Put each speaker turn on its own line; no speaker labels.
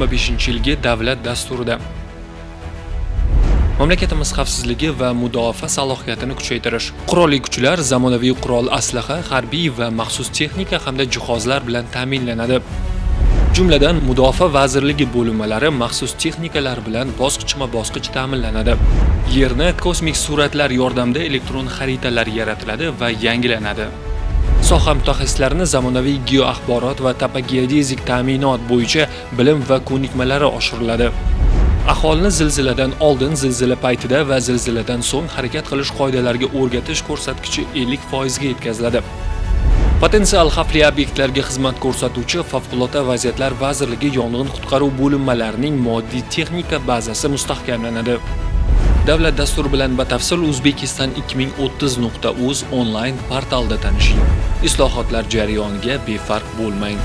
2025-yilgi davlat dasturida mamlakatimiz xavfsizligi va mudofaa salohiyatini kuchaytirish, qurolli kuchlar, zamonaviy qurol-aslaha, harbiy va maxsus texnika hamda jihozlar bilan ta'minlanadi. Jumladan, Mudofaa vazirligi bo'linmalari maxsus texnikalar bilan bosqichma-bosqich ta'minlanadi. Yerni kosmik suratlar yordamida elektron xaritalar yaratiladi va yangilanadi. Soha mutaxassislarini zamonaviy geoaxborot va topogeodezik ta'minot bo'yicha bilim va ko'nikmalari oshiriladi. Aholini zilziladan oldin, zilzila paytida va zilziladan so'ng harakat qilish qoidalariga o'rgatish ko'rsatkichi 50% ga yetkaziladi. Potensial xavfli obyektlarga xizmat ko'rsatuvchi Favqulodda vaziyatlar vazirligi yong'in qutqaruv bo'linmalarining moddiy texnika bazasi mustahkamlanadi. Davlat dasturi bilan batafsil Uzbekistan2030.uz onlayn portalida tanishing. Islohotlar jarayoniga befarq bo'lmang.